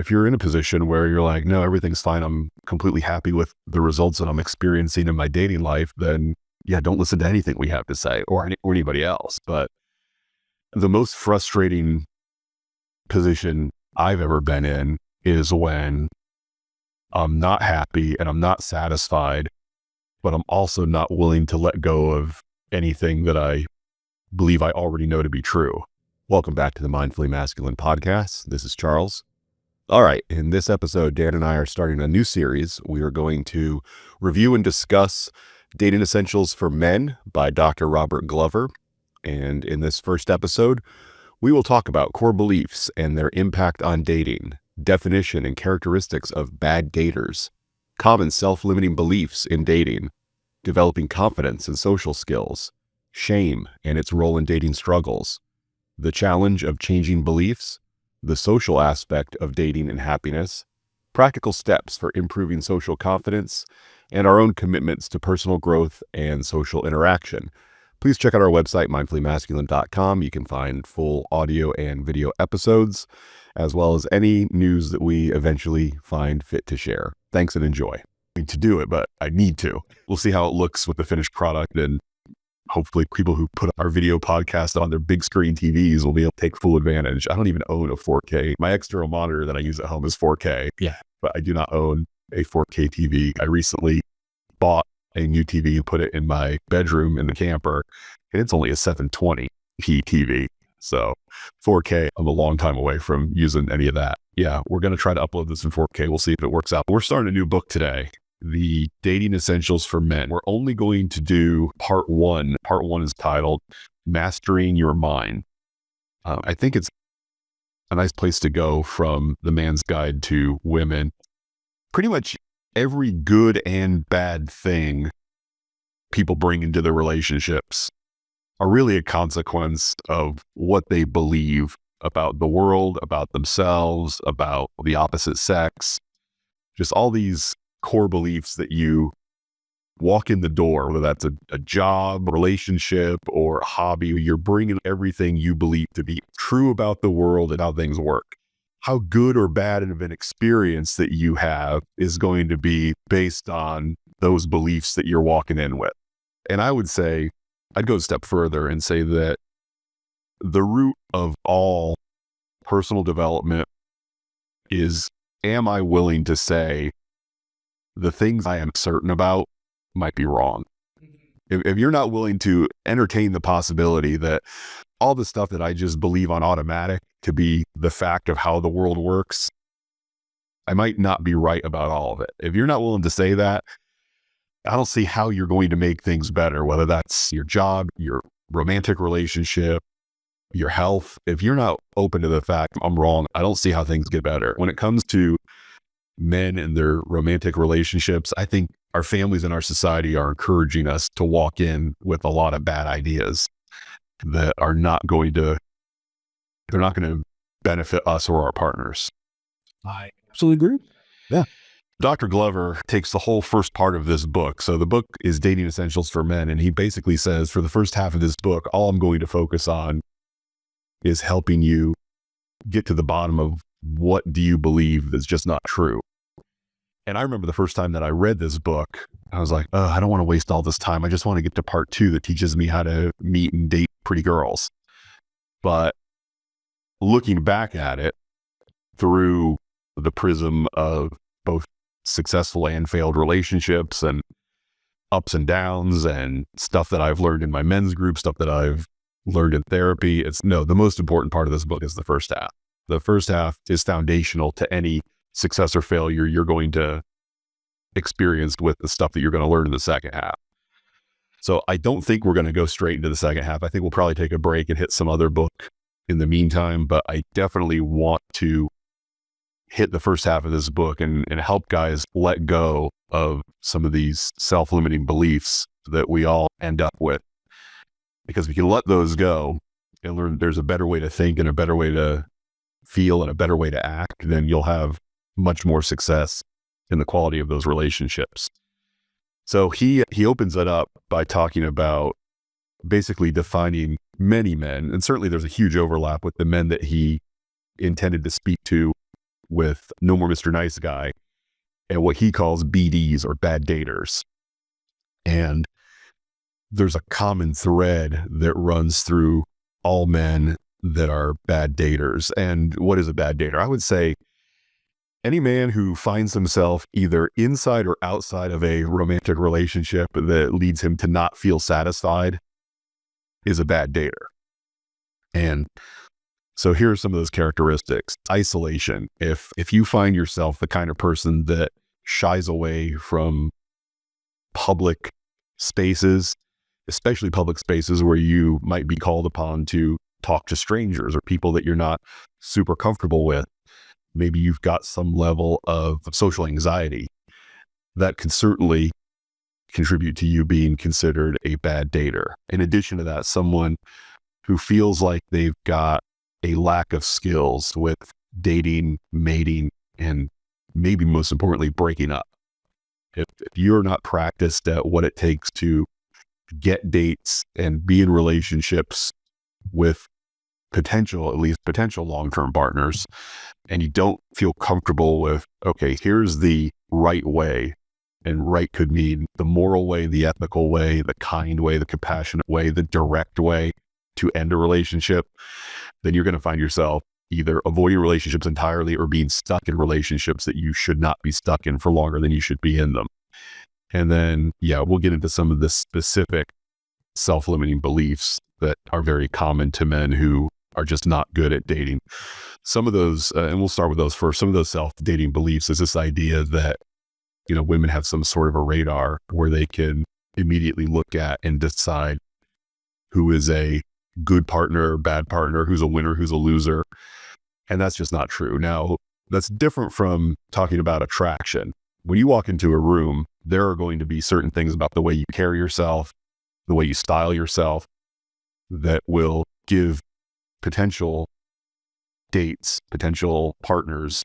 If you're in a position where you're like, no, everything's fine, I'm completely happy with the results that I'm experiencing in my dating life, then yeah, don't listen to anything we have to say or anybody else. But the most frustrating position I've ever been in is when I'm not happy and I'm not satisfied, but I'm also not willing to let go of anything that I believe I already know to be true. Welcome back to the Mindfully Masculine podcast. This is Charles. All right. In this episode, Dan and I are starting a new series. We are going to review and discuss Dating Essentials for Men by Dr. Robert Glover. And in this first episode, we will talk about core beliefs and their impact on dating, definition and characteristics of bad daters, common self-limiting beliefs in dating, developing confidence and social skills, shame and its role in dating struggles, the challenge of changing beliefs, the social aspect of dating and happiness, practical steps for improving social confidence, and our own commitments to personal growth and social interaction. Please check out our website, mindfullymasculine.com. You can find full audio and video episodes, as well as any news that we eventually find fit to share. Thanks and enjoy. I need to do it, but I need to. We'll see how it looks with the finished product, and hopefully people who put our video podcast on their big screen TVs will be able to take full advantage. I don't even own a 4K. My external monitor that I use at home is 4K. Yeah, but I do not own a 4K TV. I recently bought a new TV and put it in my bedroom in the camper, and it's only a 720p TV. So 4K, I'm a long time away from using any of that. Yeah, we're going to try to upload this in 4K. We'll see if it works out. We're starting a new book today, The Dating Essentials for Men. We're only going to do part one. Part one is titled Mastering Your Mind. I think it's a nice place to go from the man's guide to women. Pretty much every good and bad thing people bring into their relationships are really a consequence of what they believe about the world, about themselves, about the opposite sex. Just all these core beliefs that you walk in the door, whether that's a job, relationship, or a hobby, you're bringing everything you believe to be true about the world and how things work. How good or bad of an experience that you have is going to be based on those beliefs that you're walking in with. And I would say, I'd go a step further and say that the root of all personal development is, am I willing to say the things I am certain about might be wrong? If you're not willing to entertain the possibility that all the stuff that I just believe on automatic to be the fact of how the world works, I might not be right about all of it. If you're not willing to say that, I don't see how you're going to make things better, whether that's your job, your romantic relationship, your health. If you're not open to the fact I'm wrong, I don't see how things get better. When it comes to men and their romantic relationships, I think our families and our society are encouraging us to walk in with a lot of bad ideas that are not going to benefit us or our partners. I absolutely agree. Yeah. Dr. Glover takes the whole first part of this book. So the book is Dating Essentials for Men. And he basically says, for the first half of this book, all I'm going to focus on is helping you get to the bottom of what do you believe that's just not true. And I remember the first time that I read this book, I was like, oh, I don't want to waste all this time. I just want to get to part 2 that teaches me how to meet and date pretty girls. But looking back at it through the prism of both successful and failed relationships and ups and downs and stuff that I've learned in my men's group, stuff that I've learned in therapy, the most important part of this book is the first half. The first half is foundational to any success or failure you're going to experience with the stuff that you're going to learn in the second half. So I don't think we're going to go straight into the second half. I think we'll probably take a break and hit some other book in the meantime, but I definitely want to hit the first half of this book and help guys let go of some of these self-limiting beliefs that we all end up with. Because if you let those go and learn there's a better way to think and a better way to feel and a better way to act, then you'll have much more success in the quality of those relationships. So he opens it up by talking about basically defining many men, and certainly there's a huge overlap with the men that he intended to speak to with No More Mr. Nice Guy and what he calls BDs, or bad daters. And there's a common thread that runs through all men that are bad daters. And what is a bad dater? I would say any man who finds himself either inside or outside of a romantic relationship that leads him to not feel satisfied is a bad dater. And so here are some of those characteristics. Isolation. If you find yourself the kind of person that shies away from public spaces, especially public spaces where you might be called upon to talk to strangers or people that you're not super comfortable with, maybe you've got some level of social anxiety, that can certainly contribute to you being considered a bad dater. In addition to that, someone who feels like they've got a lack of skills with dating, mating, and maybe most importantly, breaking up. If you're not practiced at what it takes to get dates and be in relationships with at least potential long-term partners, and you don't feel comfortable with, okay, here's the right way, and right could mean the moral way, the ethical way, the kind way, the compassionate way, the direct way to end a relationship, then you're going to find yourself either avoiding relationships entirely or being stuck in relationships that you should not be stuck in for longer than you should be in them. And then, we'll get into some of the specific self-limiting beliefs that are very common to men who are just not good at dating. Some of those, and we'll start with those first, some of those self-dating beliefs is this idea that, women have some sort of a radar where they can immediately look at and decide who is a good partner, bad partner, who's a winner, who's a loser. And that's just not true. Now, that's different from talking about attraction. When you walk into a room, there are going to be certain things about the way you carry yourself, the way you style yourself, that will give potential dates, potential partners,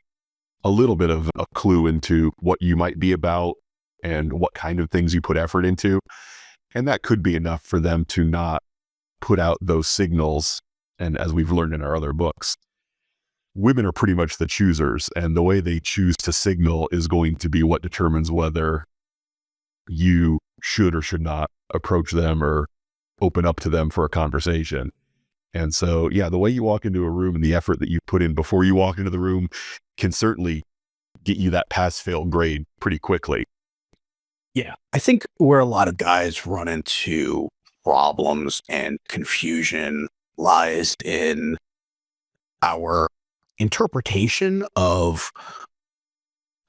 a little bit of a clue into what you might be about and what kind of things you put effort into. And that could be enough for them to not put out those signals. And as we've learned in our other books, women are pretty much the choosers, and the way they choose to signal is going to be what determines whether you should or should not approach them or open up to them for a conversation. And so, the way you walk into a room and the effort that you put in before you walk into the room can certainly get you that pass-fail grade pretty quickly. Yeah. I think where a lot of guys run into problems and confusion lies in our interpretation of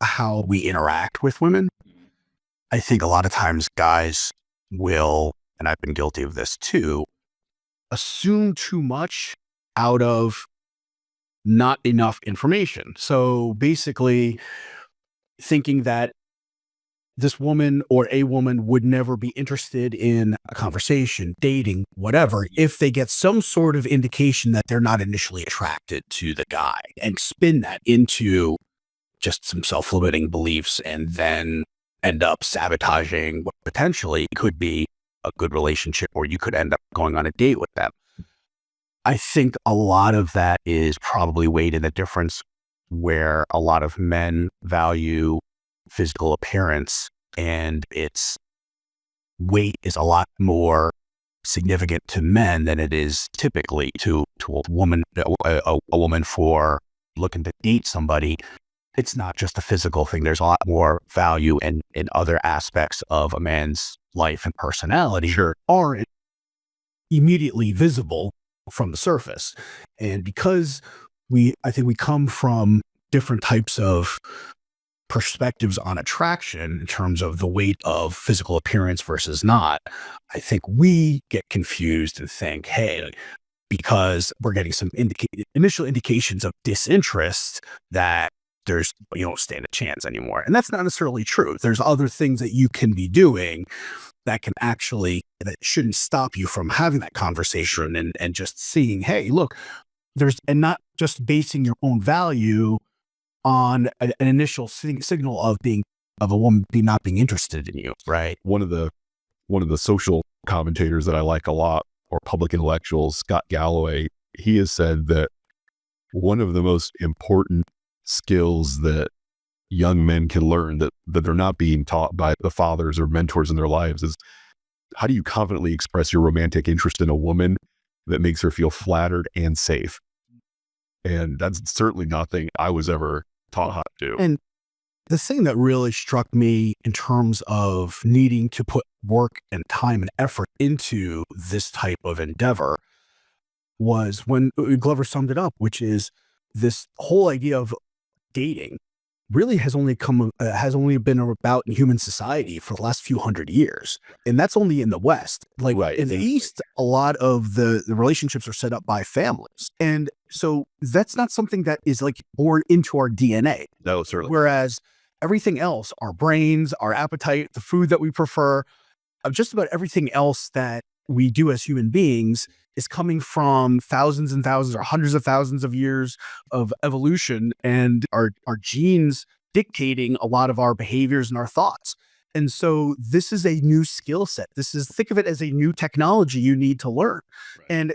how we interact with women. I think a lot of times guys will, and I've been guilty of this too, assume too much out of not enough information. So basically thinking that this woman or a woman would never be interested in a conversation, dating, whatever, if they get some sort of indication that they're not initially attracted to the guy, and spin that into just some self-limiting beliefs and then end up sabotaging what potentially could be a good relationship, or you could end up going on a date with them. I think a lot of that is probably weighed in the difference where a lot of men value physical appearance, and its weight is a lot more significant to men than it is typically to a woman. A woman for looking to date somebody, it's not just a physical thing. There's a lot more value in other aspects of a man's life and personality aren't immediately visible from the surface. And because I think we come from different types of perspectives on attraction in terms of the weight of physical appearance versus not, I think we get confused and think, hey, because we're getting some initial indications of disinterest, that you don't stand a chance anymore. And that's not necessarily true. There's other things that you can be doing that shouldn't stop you from having that conversation and just seeing, hey, look, and not just basing your own value on an initial signal of a woman not being interested in you, right? One of the social commentators that I like a lot, or public intellectuals, Scott Galloway, he has said that one of the most important skills that young men can learn that they're not being taught by the fathers or mentors in their lives is, how do you confidently express your romantic interest in a woman that makes her feel flattered and safe? And that's certainly nothing I was ever taught how to do. And the thing that really struck me in terms of needing to put work and time and effort into this type of endeavor was when Glover summed it up, which is this whole idea of dating really has only been about in human society for the last few hundred years. And that's only in the West. Like Right. in the East, a lot of the relationships are set up by families. And so that's not something that is like born into our DNA. No, certainly. Whereas everything else, our brains, our appetite, the food that we prefer, just about everything else that we do as human beings is coming from thousands and thousands or hundreds of thousands of years of evolution and our genes dictating a lot of our behaviors and our thoughts. And so this is a new skill set. Think of it as a new technology you need to learn. Right. And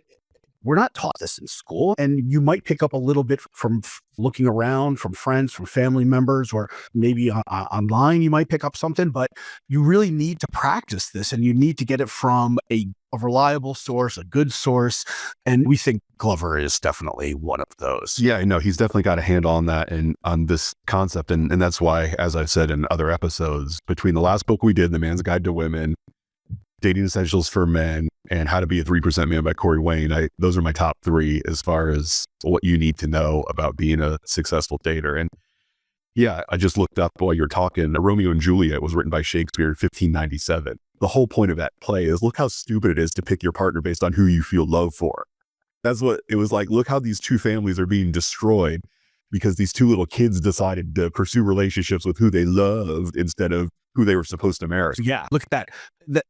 we're not taught this in school, and you might pick up a little bit from looking around, from friends, from family members, or maybe online you might pick up something, but you really need to practice this, and you need to get it from a reliable source, a good source, and we think Glover is definitely one of those. Yeah, no, he's definitely got a handle on that and on this concept. And that's why, as I've said in other episodes, between the last book we did, The Man's Guide to Women, Dating Essentials for Men, and How to Be a 3% Man by Corey Wayne, those are my top three as far as what you need to know about being a successful dater. And yeah, I just looked up while you're talking, Romeo and Juliet was written by Shakespeare in 1597. The whole point of that play is, look how stupid it is to pick your partner based on who you feel love for. That's what it was like. Look how these two families are being destroyed because these two little kids decided to pursue relationships with who they loved instead of who they were supposed to marry. Yeah, look at that.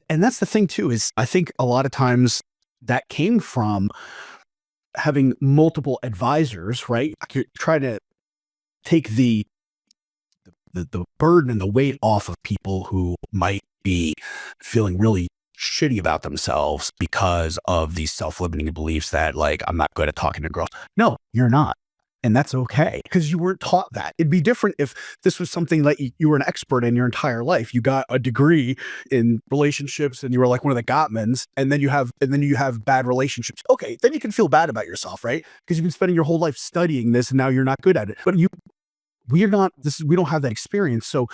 And that's the thing too, is I think a lot of times that came from having multiple advisors, right? Try to take the burden and the weight off of people who might be feeling really shitty about themselves because of these self-limiting beliefs that, like, I'm not good at talking to girls. No, you're not. And that's okay, because you weren't taught that. It'd be different if this was something that you were an expert in your entire life. You got a degree in relationships and you were like one of the Gottmans, and then you have bad relationships. Okay, then you can feel bad about yourself, right? Because you've been spending your whole life studying this and now you're not good at it. But we don't have that experience. So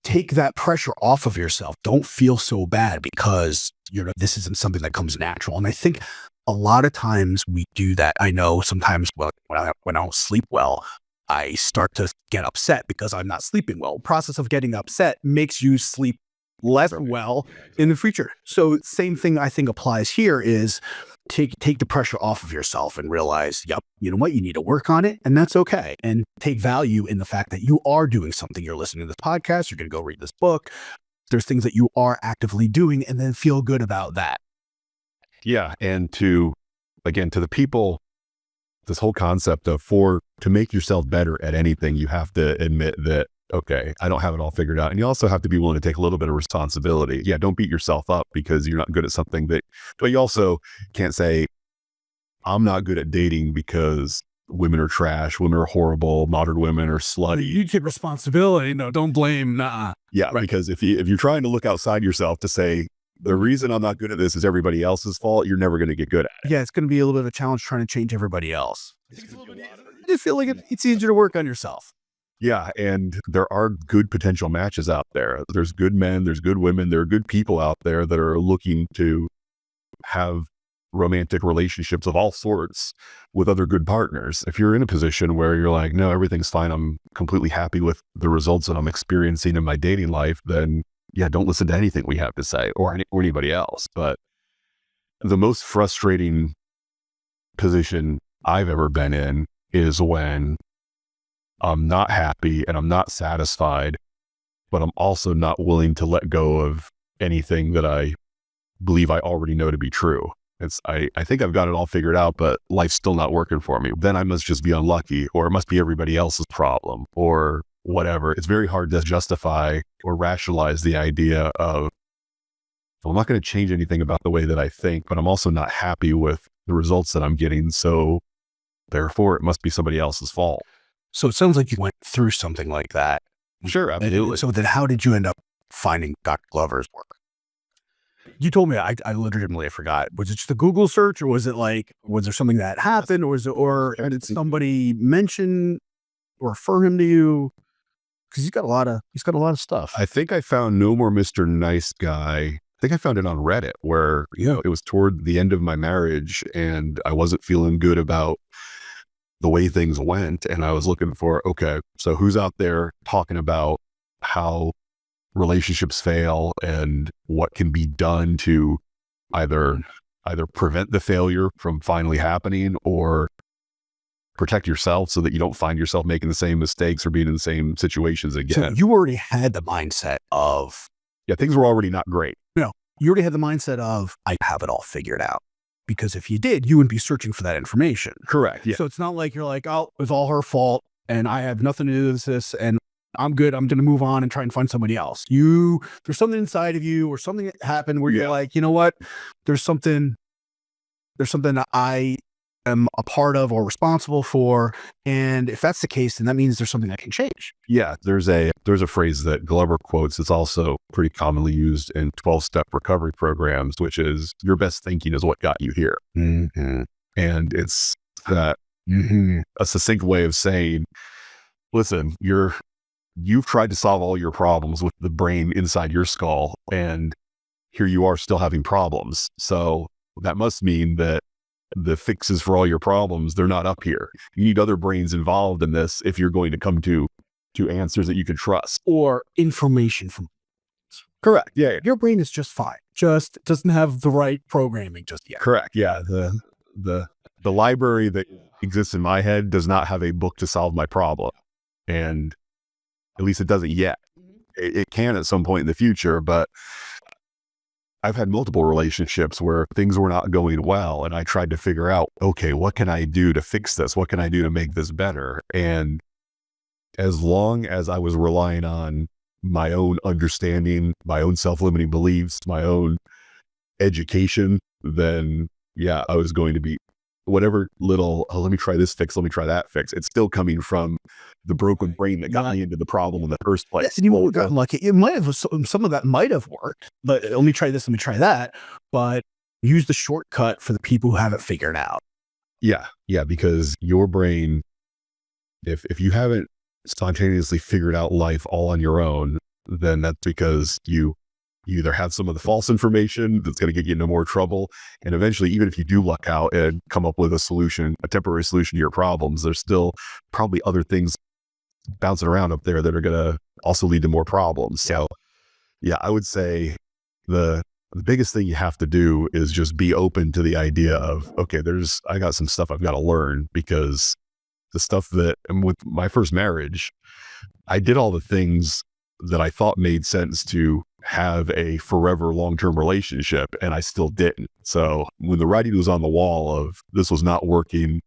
take that pressure off of yourself. Don't feel so bad because this isn't something that comes natural. And I think a lot of times we do that. I know sometimes when I don't sleep well, I start to get upset because I'm not sleeping well. The process of getting upset makes you sleep less well in the future. So same thing I think applies here is take the pressure off of yourself and realize, yep, you know what, you need to work on it, and that's okay. And take value in the fact that you are doing something. You're listening to this podcast, you're going to go read this book. There's things that you are actively doing, and then feel good about that. Yeah. And to the people, this whole concept of to make yourself better at anything, you have to admit that, okay, I don't have it all figured out. And you also have to be willing to take a little bit of responsibility. Yeah. Don't beat yourself up because you're not good at something but you also can't say, I'm not good at dating because women are trash, women are horrible, modern women are slutty. You take responsibility. No, don't blame. Nah. Yeah. Right. Because if you're trying to look outside yourself to say, the reason I'm not good at this is everybody else's fault, you're never going to get good at it. Yeah, it's going to be a little bit of a challenge trying to change everybody else. I feel like it's easier to work on yourself. Yeah, and there are good potential matches out there. There's good men, there's good women, there are good people out there that are looking to have romantic relationships of all sorts with other good partners. If you're in a position where you're like, no, everything's fine, I'm completely happy with the results that I'm experiencing in my dating life, then yeah, don't listen to anything we have to say or anybody else. But the most frustrating position I've ever been in is when I'm not happy and I'm not satisfied, but I'm also not willing to let go of anything that I believe I already know to be true. I think I've got it all figured out, but life's still not working for me. Then I must just be unlucky, or it must be everybody else's problem, or whatever. It's very hard to justify or rationalize the idea of, well, I'm not going to change anything about the way that I think, but I'm also not happy with the results that I'm getting. So therefore it must be somebody else's fault. So it sounds like you went through something like that. Sure, absolutely. So then how did you end up finding Dr. Glover's work? You told me, I legitimately forgot. Was it just a Google search, or was it like, was there something that happened, or did somebody mention or refer him to you? Because he's got a lot of stuff. I think I found No More Mr. Nice Guy. I think I found it on Reddit, where it was toward the end of my marriage and I wasn't feeling good about the way things went. And I was looking for, okay, so who's out there talking about how relationships fail and what can be done to either prevent the failure from finally happening or protect yourself so that you don't find yourself making the same mistakes or being in the same situations again. So you already had the mindset of, things were already not great. You already had the mindset of, I have it all figured out. Because if you did, you wouldn't be searching for that information. Correct. Yeah. So it's not like you're like, oh, it was all her fault and I have nothing to do with this and I'm good. I'm going to move on and try and find somebody else. There's something inside of you or something that happened where you're like, you know what? There's something that I am a part of or responsible for. And if that's the case, then that means there's something that can change. Yeah. There's a phrase that Glover quotes. It's also pretty commonly used in 12-step recovery programs, which is your best thinking is what got you here. Mm-hmm. And it's that a succinct way of saying, listen, you've tried to solve all your problems with the brain inside your skull, and here you are still having problems. So that must mean that the fixes for all your problems, they're not up here. You need other brains involved in this if you're going to come to answers that you can trust. Or information from. Correct. Yeah. Your brain is just fine. Just doesn't have the right programming just yet. Correct. Yeah. The library that exists in my head does not have a book to solve my problem. And at least it doesn't yet. It can at some point in the future, but I've had multiple relationships where things were not going well. And I tried to figure out, okay, what can I do to fix this? What can I do to make this better? And as long as I was relying on my own understanding, my own self-limiting beliefs, my own education, then I was going to be whatever little, let me try this fix, let me try that fix. It's still coming from the broken brain that got me into the problem in the first place. Yes, and you would have gotten lucky. It might have, some of that might have worked, but let me try this, let me try that. But use the shortcut for the people who have it figured out. Yeah. Yeah. Because your brain, if you haven't spontaneously figured out life all on your own, then that's because you either have some of the false information that's going to get you into more trouble. And eventually, even if you do luck out and come up with a solution, a temporary solution to your problems, there's still probably other things bouncing around up there that are going to also lead to more problems. So I would say the biggest thing you have to do is just be open to the idea of, okay, I got some stuff I've got to learn, because the stuff that, and with my first marriage, I did all the things that I thought made sense to have a forever long-term relationship, and I still didn't. So when the writing was on the wall of this was not working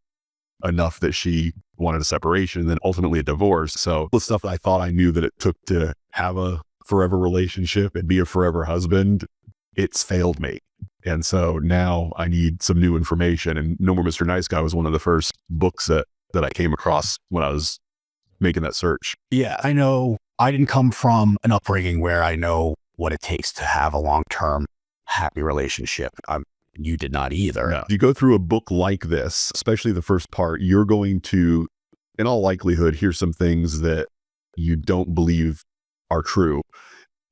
enough that she wanted a separation and then ultimately a divorce. So the stuff that I thought I knew that it took to have a forever relationship and be a forever husband, it's failed me. And so now I need some new information. And No More Mr. Nice Guy was one of the first books that I came across when I was making that search. Yeah, I know I didn't come from an upbringing where I know what it takes to have a long-term happy relationship. You did not either. No. If you go through a book like this, especially the first part, you're going to, in all likelihood, hear some things that you don't believe are true.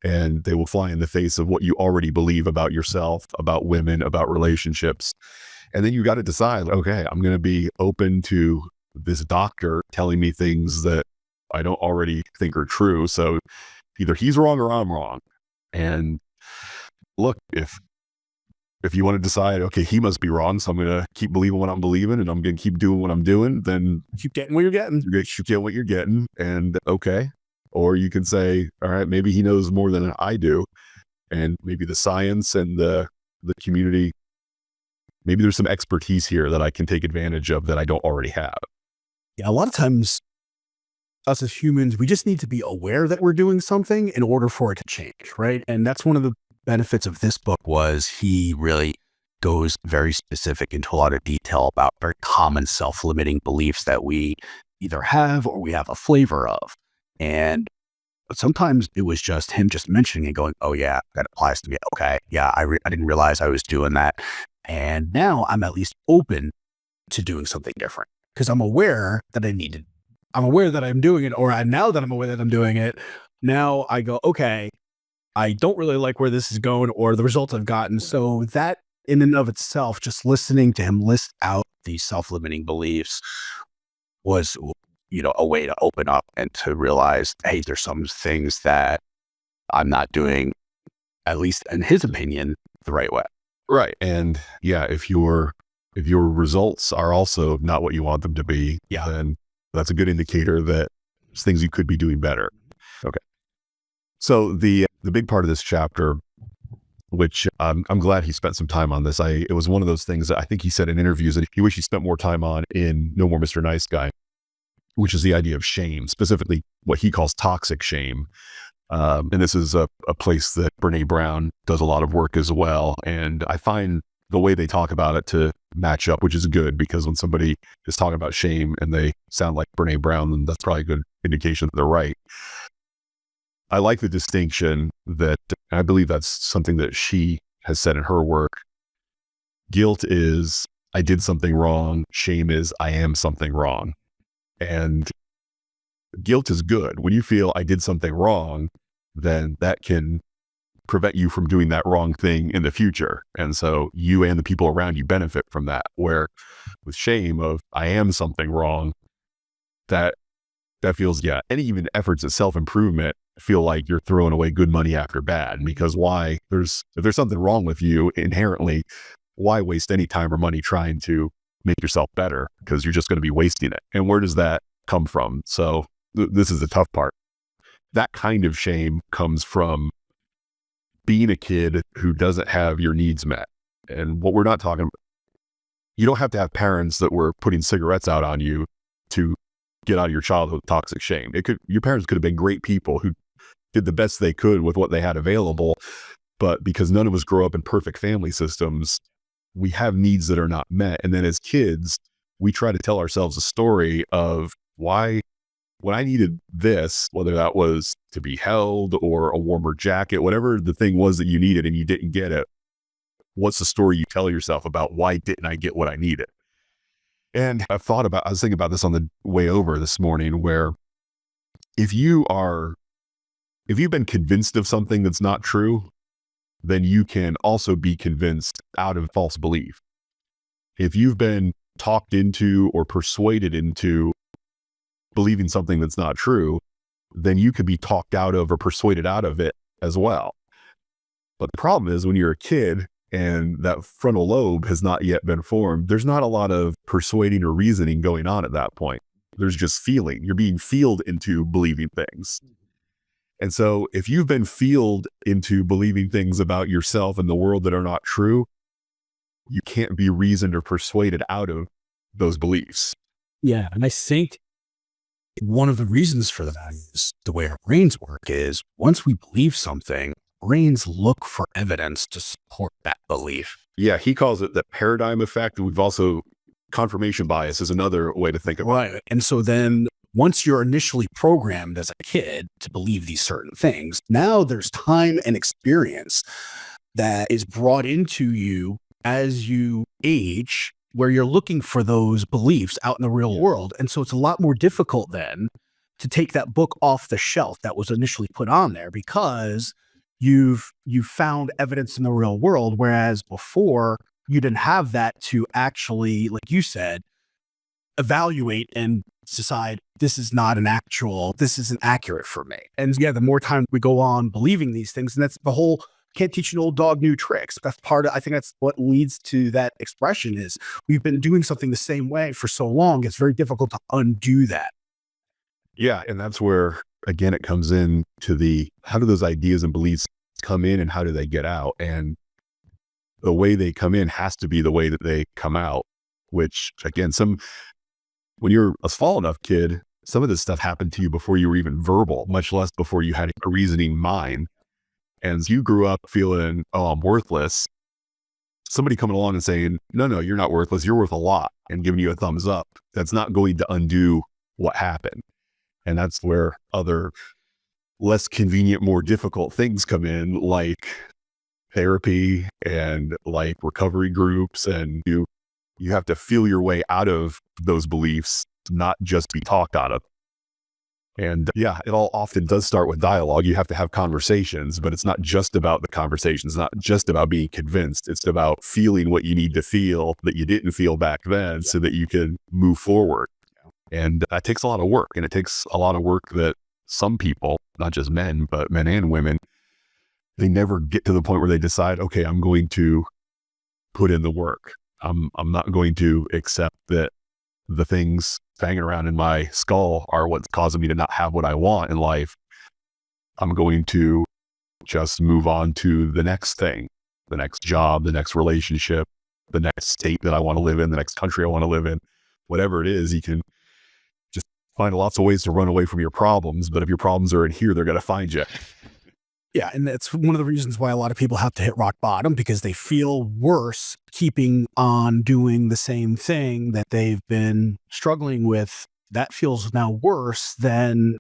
And they will fly in the face of what you already believe about yourself, about women, about relationships. And then you got to decide, okay, I'm going to be open to this doctor telling me things that I don't already think are true. So either he's wrong or I'm wrong. And look, if you want to decide, okay, he must be wrong, so I'm going to keep believing what I'm believing and I'm going to keep doing what I'm doing, then keep getting what you're getting. You're going to get what you're getting, and okay. Or you can say, all right, maybe he knows more than I do, and maybe the science and the community, maybe there's some expertise here that I can take advantage of that I don't already have. Yeah, a lot of times us as humans, we just need to be aware that we're doing something in order for it to change, right? And that's one of the benefits of this book, was he really goes very specific into a lot of detail about very common self-limiting beliefs that we either have or we have a flavor of. And sometimes it was just him just mentioning and going, oh yeah, that applies to me. Okay. Yeah. I didn't realize I was doing that. And now I'm at least open to doing something different because I'm aware that I'm aware that I'm doing it, now that I'm aware that I'm doing it, now I go, okay, I don't really like where this is going or the results I've gotten. So that in and of itself, just listening to him list out these self-limiting beliefs was, a way to open up and to realize, hey, there's some things that I'm not doing, at least in his opinion, the right way. Right. And yeah, if your results are also not what you want them to be, then that's a good indicator that there's things you could be doing better. Okay. So the big part of this chapter, which I'm glad he spent some time on this. It was one of those things that I think he said in interviews that he wished he spent more time on in No More Mr. Nice Guy, which is the idea of shame, specifically what he calls toxic shame. And this is a place that Brene Brown does a lot of work as well. And I find the way they talk about it to match up, which is good, because when somebody is talking about shame and they sound like Brene Brown, then that's probably a good indication that they're right. I like the distinction that I believe that's something that she has said in her work. Guilt is I did something wrong. Shame is I am something wrong. And guilt is good. When you feel I did something wrong, then that can prevent you from doing that wrong thing in the future. And so you and the people around you benefit from that. Where with shame of I am something wrong, that feels, any even efforts at self-improvement feel like you're throwing away good money after bad, because if there's something wrong with you inherently, why waste any time or money trying to make yourself better? Because you're just going to be wasting it. And where does that come from? So this is the tough part. That kind of shame comes from being a kid who doesn't have your needs met. And what we're not talking about, you don't have to have parents that were putting cigarettes out on you to get out of your childhood toxic shame. Your parents could have been great people who did the best they could with what they had available, but because none of us grow up in perfect family systems, we have needs that are not met. And then as kids, we try to tell ourselves a story of why, when I needed this, whether that was to be held or a warmer jacket, whatever the thing was that you needed and you didn't get it, what's the story you tell yourself about why didn't I get what I needed? And I was thinking about this on the way over this morning, where if you've been convinced of something that's not true, then you can also be convinced out of false belief. If you've been talked into or persuaded into believing something that's not true, then you could be talked out of or persuaded out of it as well. But the problem is when you're a kid and that frontal lobe has not yet been formed, there's not a lot of persuading or reasoning going on at that point. There's just feeling. You're being feeled into believing things. And so if you've been feeled into believing things about yourself and the world that are not true, you can't be reasoned or persuaded out of those beliefs. Yeah. And I think one of the reasons for that is the way our brains work is once we believe something, brains look for evidence to support that belief. Yeah, he calls it the paradigm effect. We've also, confirmation bias is another way to think about it. Right. And so then once you're initially programmed as a kid to believe these certain things, now there's time and experience that is brought into you as you age, where you're looking for those beliefs out in the real world. And so it's a lot more difficult then to take that book off the shelf that was initially put on there, because you've found evidence in the real world. Whereas before you didn't have that to actually, like you said, evaluate and decide this isn't accurate for me. And the more time we go on believing these things, and that's the whole can't teach an old dog new tricks. That's I think that's what leads to that expression is we've been doing something the same way for so long. It's very difficult to undo that. Yeah. And that's where, again, it comes in to how do those ideas and beliefs come in and how do they get out? And the way they come in has to be the way that they come out, which again, when you're a small enough kid, some of this stuff happened to you before you were even verbal, much less before you had a reasoning mind. And you grew up feeling, oh, I'm worthless. Somebody coming along and saying, no, you're not worthless. You're worth a lot, and giving you a thumbs up. That's not going to undo what happened. And that's where other less convenient, more difficult things come in, like therapy and like recovery groups. And you have to feel your way out of those beliefs, not just be talked out of. And yeah, it all often does start with dialogue. You have to have conversations, but it's not just about the conversations, not just about being convinced. It's about feeling what you need to feel that you didn't feel back then so that you can move forward. And that takes a lot of work. And it takes a lot of work that some people, not just men, but men and women, they never get to the point where they decide, okay, I'm going to put in the work. I'm not going to accept that the things banging around in my skull are what's causing me to not have what I want in life. I'm going to just move on to the next thing, the next job, the next relationship, the next state that I want to live in, the next country I want to live in, whatever it is. You can just find lots of ways to run away from your problems. But if your problems are in here, they're going to find you. Yeah, and that's one of the reasons why a lot of people have to hit rock bottom, because they feel worse keeping on doing the same thing that they've been struggling with. That feels now worse than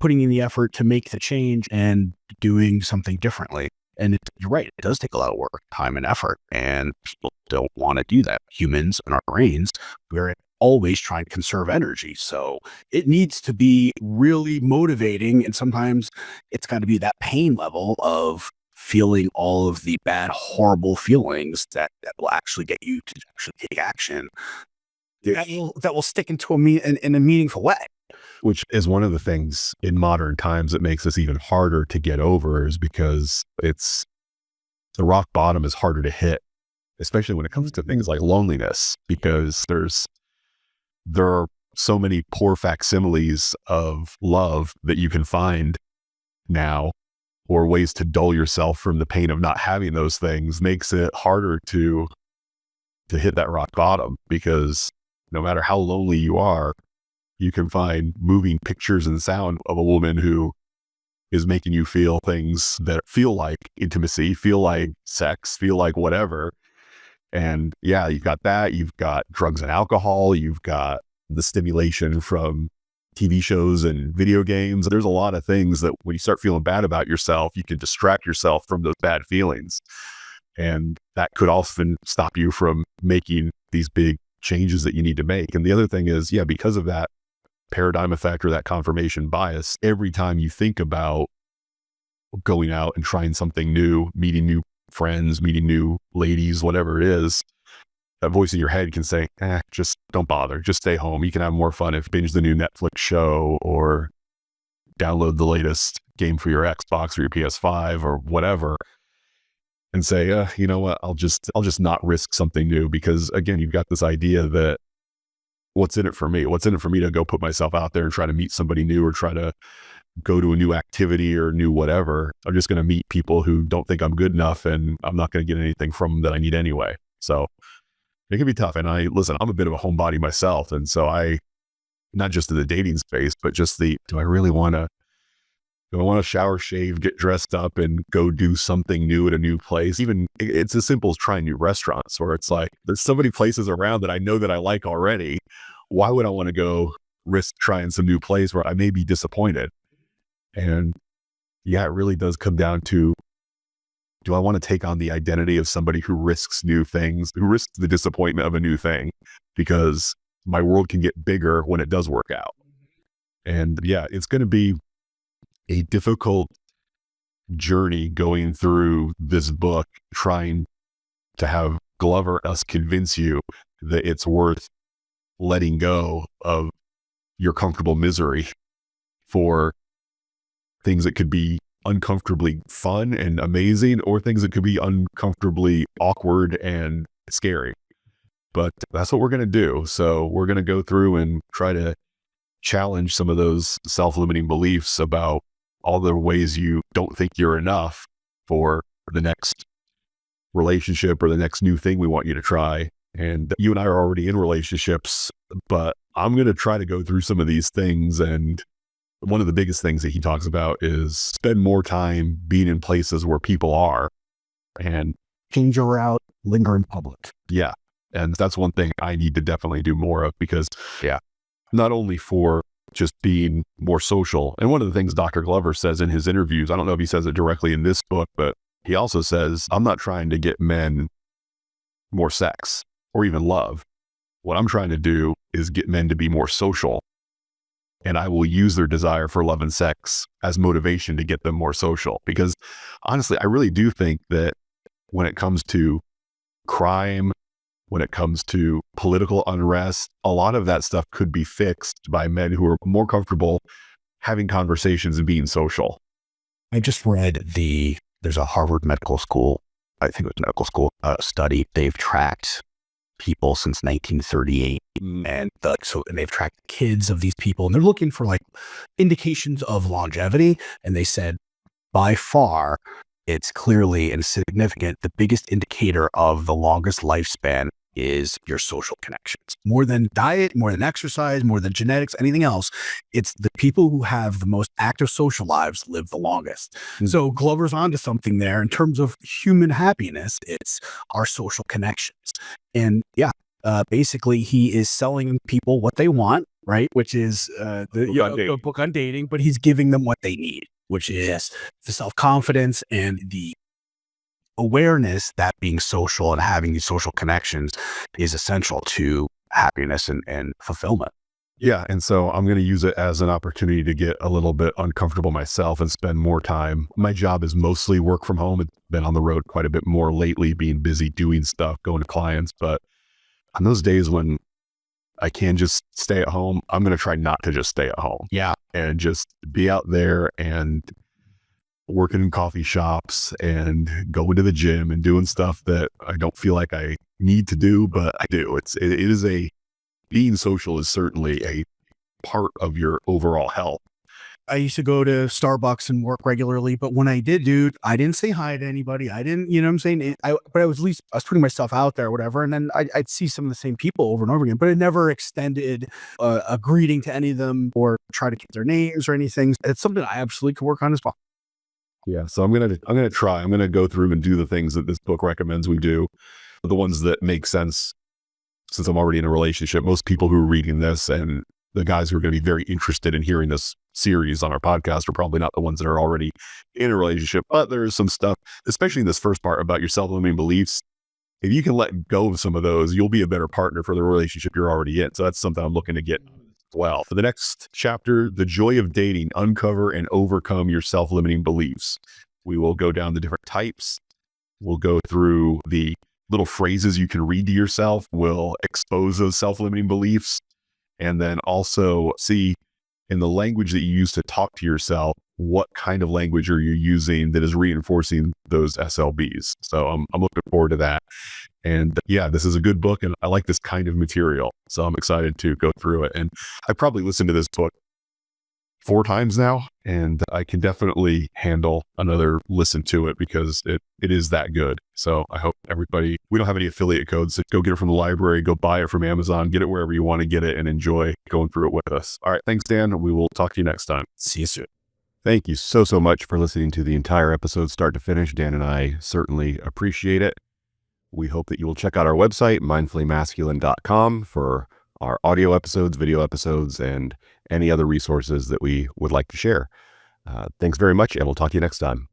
putting in the effort to make the change and doing something differently. And you're right, it does take a lot of work, time, and effort, and people don't want to do that. Humans and our brains, we're always trying to conserve energy. So it needs to be really motivating. And sometimes it's got to be that pain level of feeling all of the bad, horrible feelings that will actually get you to actually take action. That will stick into in a meaningful way. Which is one of the things in modern times that makes this even harder to get over, is because the rock bottom is harder to hit, especially when it comes to things like loneliness, because there are so many poor facsimiles of love that you can find now, or ways to dull yourself from the pain of not having those things, makes it harder to hit that rock bottom, because no matter how lonely you are, you can find moving pictures and sound of a woman who is making you feel things that feel like intimacy, feel like sex, feel like whatever. And yeah, you've got that. You've got drugs and alcohol. You've got the stimulation from TV shows and video games. There's a lot of things that when you start feeling bad about yourself, you can distract yourself from those bad feelings. And that could often stop you from making these big changes that you need to make. And the other thing is, yeah, because of that paradigm effect or that confirmation bias, every time you think about going out and trying something new, meeting new friends, meeting new ladies, whatever it is, that voice in your head can say, just don't bother, just stay home. You can have more fun if binge the new Netflix show or download the latest game for your Xbox or your PS5 or whatever, and say, you know what, I'll just not risk something new, because again, you've got this idea that what's in it for me? What's in it for me to go put myself out there and try to meet somebody new, or try to go to a new activity or new whatever? I'm just going to meet people who don't think I'm good enough, and I'm not going to get anything from them that I need anyway. So it can be tough. And I'm a bit of a homebody myself. And so not just in the dating space, but just do I really want to shower, shave, get dressed up and go do something new at a new place? Even it's as simple as trying new restaurants, where it's like, there's so many places around that I know that I like already. Why would I want to go risk trying some new place where I may be disappointed? And yeah, it really does come down to, do I want to take on the identity of somebody who risks new things, who risks the disappointment of a new thing? Because my world can get bigger when it does work out. And yeah, it's going to be a difficult journey going through this book, trying to have Glover us convince you that it's worth letting go of your comfortable misery for things that could be uncomfortably fun and amazing, or things that could be uncomfortably awkward and scary. But that's what we're going to do. So we're going to go through and try to challenge some of those self-limiting beliefs about all the ways you don't think you're enough for the next relationship or the next new thing we want you to try. And you and I are already in relationships, but I'm going to try to go through some of these things. And one of the biggest things that he talks about is spend more time being in places where people are, and Change your route, linger in public. yeah. And that's one thing I need to definitely do more of, because yeah, not only for just being more social. And one of the things Dr. Glover says in his interviews, I don't know if he says it directly in this book, but he also says, I'm not trying to get men more sex or even love. What I'm trying to do is get men to be more social. And I will use their desire for love and sex as motivation to get them more social. Because honestly, I really do think that when it comes to crime, when it comes to political unrest, a lot of that stuff could be fixed by men who are more comfortable having conversations and being social. I just read there's a Harvard Medical School, I think it was medical school study. They've tracked people since 1938, and they've tracked kids of these people, and they're looking for like indications of longevity. And they said, by far, it's clearly and significant. The biggest indicator of the longest lifespan is your social connections. More than diet, more than exercise, more than genetics, anything else. It's the people who have the most active social lives live the longest. Mm-hmm. So Glover's onto something there in terms of human happiness. It's our social connections. And basically he is selling people what they want, right? Which is a book on dating, but he's giving them what they need, which is the self-confidence and the awareness that being social and having these social connections is essential to happiness and fulfillment. Yeah. And so I'm going to use it as an opportunity to get a little bit uncomfortable myself and spend more time. My job is mostly work from home. It's been on the road quite a bit more lately, being busy doing stuff, going to clients. But on those days when I can just stay at home, I'm going to try not to just stay at home. Yeah. And just be out there and working in coffee shops and going to the gym and doing stuff that I don't feel like I need to do, but I do. Being social is certainly a part of your overall health. I used to go to Starbucks and work regularly, but when I did, dude, I didn't say hi to anybody. I didn't, you know what I'm saying? But I was putting myself out there or whatever. And then I'd see some of the same people over and over again, but I never extended a greeting to any of them or try to get their names or anything. It's something I absolutely could work on as well. Yeah. So I'm going to go through and do the things that this book recommends we do, the ones that make sense since I'm already in a relationship. Most people who are reading this and the guys who are going to be very interested in hearing this series on our podcast are probably not the ones that are already in a relationship, but there is some stuff, especially in this first part about your self-limiting beliefs. If you can let go of some of those, you'll be a better partner for the relationship you're already in. So that's something I'm looking to get well. For the next chapter, The Joy of Dating, Uncover and Overcome Your Self-Limiting Beliefs. We will go down the different types. We'll go through the little phrases you can read to yourself. We'll expose those self-limiting beliefs. And then also see in the language that you use to talk to yourself, what kind of language are you using that is reinforcing those SLBs? So I'm looking forward to that. And yeah, this is a good book and I like this kind of material. So I'm excited to go through it. And I probably listened to this book 4 times now, and I can definitely handle another listen to it because it is that good. So I hope everybody, we don't have any affiliate codes, so go get it from the library, go buy it from Amazon, get it wherever you want to get it and enjoy going through it with us. All right. Thanks, Dan. We will talk to you next time. See you soon. Thank you so much for listening to the entire episode, start to finish. Dan and I certainly appreciate it. We hope that you will check out our website, mindfullymasculine.com, for our audio episodes, video episodes, and any other resources that we would like to share. Thanks very much, and we'll talk to you next time.